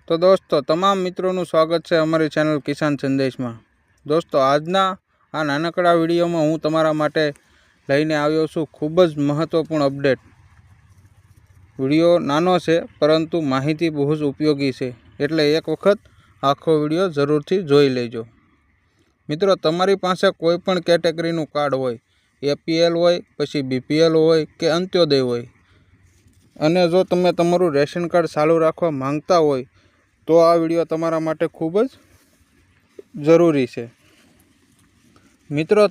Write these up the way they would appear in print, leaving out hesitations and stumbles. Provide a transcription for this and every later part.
તો દોસ્તો તમામ મિત્રોનું સ્વાગત છે અમારી ચેનલ કિસાન સંદેશમાં। દોસ્તો આજના આ નાનકડા વિડીયોમાં હું તમારા માટે લઈને આવ્યો છું ખૂબ જ મહત્વપૂર્ણ અપડેટ। વિડીયો નાનો છે પરંતુ માહિતી બહુ જ ઉપયોગી છે, એટલે એક વખત આખો વિડીયો જરૂરથી જોઈ લેજો। મિત્રો, તમારી પાસે કોઈ પણ કેટેગરીનું કાર્ડ હોય, એપીએલ હોય, પછી બીપીએલ હોય કે અંત્યોદય હોય, અને જો તમે તમારું રેશન કાર્ડ ચાલુ રાખવા માંગતા હોય તો આ વિડીયો તમારા માટે ખૂબ જ જરૂરી છે। મિત્રો,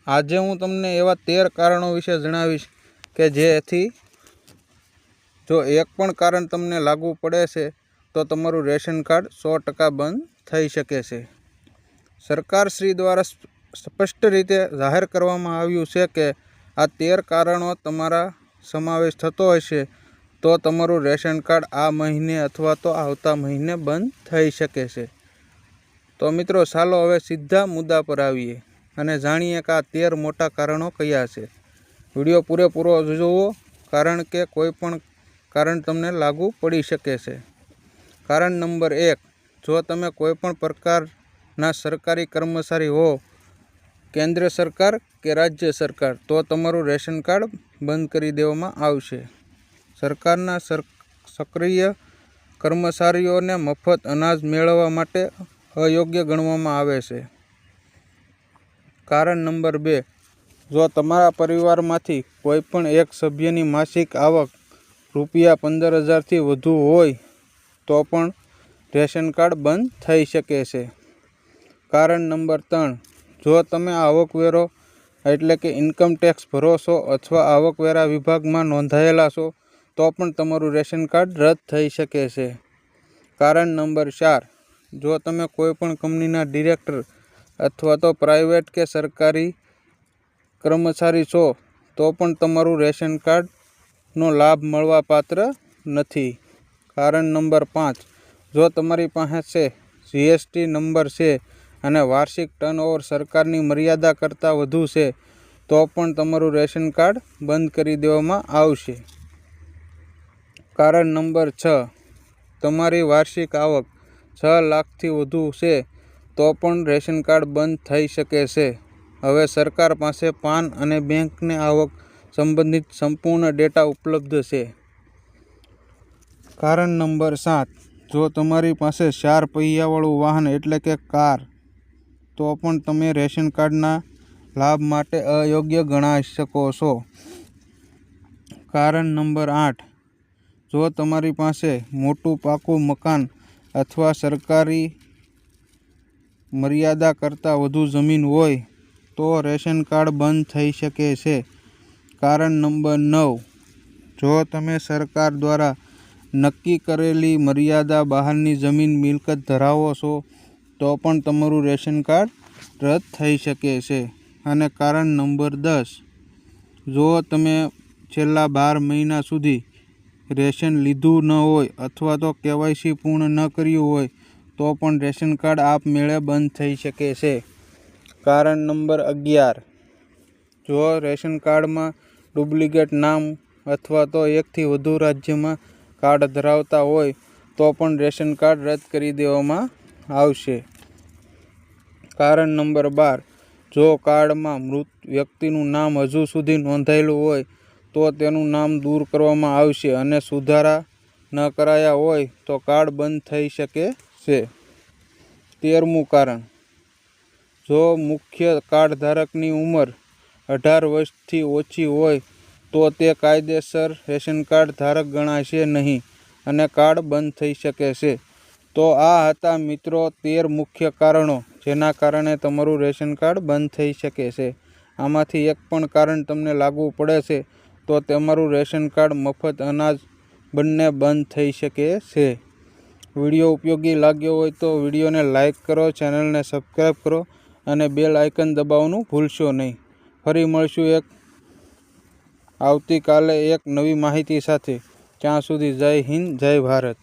આજે હું તમને એવા 13 કારણો વિશે જણાવીશ કે જેથી જો એક પણ કારણ તમને લાગુ પડે છે તો તમારું રેશન કાર્ડ 100% બંધ થઈ શકે છે। સરકાર શ્રી દ્વારા સ્પષ્ટ રીતે જાહેર કરવામાં આવ્યું છે કે આ 13 કારણો તમારા સમાવેશ થતો હશે તો તમારું રેશન કાર્ડ આ મહિને અથવા તો આવતા મહિને બંધ થઈ શકે છે। તો મિત્રો, ચાલો હવે સીધા મુદ્દા પર આવીએ અને જાણીએ કે આ 13 મોટા કારણો કયા છે। વિડીયો પૂરેપૂરો જુઓ, કારણ કે કોઈ પણ કારણ તમને લાગુ પડી શકે છે। કારણ નંબર 1, જો તમે કોઈ પણ પ્રકારના સરકારી કર્મચારી હો, કેન્દ્ર સરકાર કે રાજ્ય સરકાર, તો તમારું રેશન કાર્ડ બંધ કરી દેવામાં આવશે। સરકારના સક્રિય કર્મચારીઓને મફત અનાજ મેળવવા માટે અયોગ્ય ગણવામાં આવે છે। કારણ નંબર 2, જો તમારા પરિવારમાંથી કોઈ પણ એક સભ્યની માસિક આવક ₹15,000થી વધુ હોય તો પણ રેશન કાર્ડ બંધ થઈ શકે છે। કારણ નંબર 3, જો તમે આવકવેરો એટલે કે ઇન્કમ ટેક્સ ભરો છો અથવા આવકવેરા વિભાગમાં નોંધાયેલા છો તો પણ તમારું રેશન કાર્ડ રદ થઈ શકે છે। કારણ નંબર 4, જો તમે કોઈ પણ કંપનીના ડિરેક્ટર અથવા તો પ્રાઇવેટ કે સરકારી કર્મચારી છો તો પણ તમારું રેશન કાર્ડનો લાભ મળવા પાત્ર નથી। કારણ નંબર 5, જો તમારી પાસે જીએસટી નંબર છે અને વાર્ષિક ટર્નઓવર સરકારની મર્યાદા કરતાં વધુ છે તો પણ તમારું રેશન કાર્ડ બંધ કરી દેવામાં આવશે। કારણ નંબર 6, તમારી વાર્ષિક આવક 6 લાખથી વધુ છે તો પણ રેશન કાર્ડ બંધ થઈ શકે છે। હવે સરકાર પાસે પાન અને બેંકની આવક સંબંધિત સંપૂર્ણ ડેટા ઉપલબ્ધ છે। કારણ નંબર 7, જો તમારી પાસે 4 પૈયાવાળું વાહન એટલે કે કાર, તો પણ તમે રેશન કાર્ડના લાભ માટે અયોગ્ય ગણાઈ શકો છો। કારણ નંબર 8, જો તમારી પાસે મોટું પાકું મકાન અથવા સરકારી મર્યાદા કરતાં વધુ જમીન હોય તો રેશન કાર્ડ બંધ થઈ શકે છે। કારણ નંબર 9, જો તમે સરકાર દ્વારા નક્કી કરેલી મર્યાદા બહારની જમીન મિલકત ધરાવો છો તો પણ તમારું રેશન કાર્ડ રદ થઈ શકે છે। અને કારણ નંબર 10, જો તમે છેલ્લા 12 મહિના સુધી રેશન લીધું ન હોય અથવા તો કેવાયસી પૂર્ણ ન કર્યું હોય તો પણ રેશન કાર્ડ આપમેળે બંધ થઈ શકે છે। કારણ નંબર 11, જો રેશન કાર્ડમાં ડુપ્લિકેટ નામ અથવા તો એકથી વધુ રાજ્યમાં કાર્ડ ધરાવતા હોય તો પણ રેશન કાર્ડ રદ કરી દેવામાં આવશે। કારણ નંબર 12, જો કાર્ડમાં મૃત વ્યક્તિનું નામ હજુ સુધી નોંધાયેલું હોય તો તેનું નામ દૂર કરવામાં આવશે અને સુધારા ન કરાયા હોય તો કાર્ડ બંધ થઈ શકે છે। 13મું કારણ, જો મુખ્ય કાર્ડ ધારકની ઉંમર 18 વર્ષથી ઓછી હોય તો તે કાયદેસર રેશન કાર્ડ ધારક ગણાશે નહીં અને કાર્ડ બંધ થઈ શકે છે। તો આ હતા મિત્રો 13 મુખ્ય કારણો જેના કારણે તમારું રેશન કાર્ડ બંધ થઈ શકે છે। આમાંથી એક પણ કારણ તમને લાગુ પડે છે તો તમારું રેશન કાર્ડ મફત અનાજ બંને બંધ થઈ શકે છે। વિડીયો ઉપયોગી લાગ્યો હોય તો વિડીયોને લાઇક કરો, ચેનલને સબસ્ક્રાઈબ કરો અને બેલ આઇકન દબાવવાનું ભૂલશો નહીં। ફરી મળશું આવતીકાલે એક નવી માહિતી સાથે। ત્યાં સુધી જય હિન્દ, જય ભારત।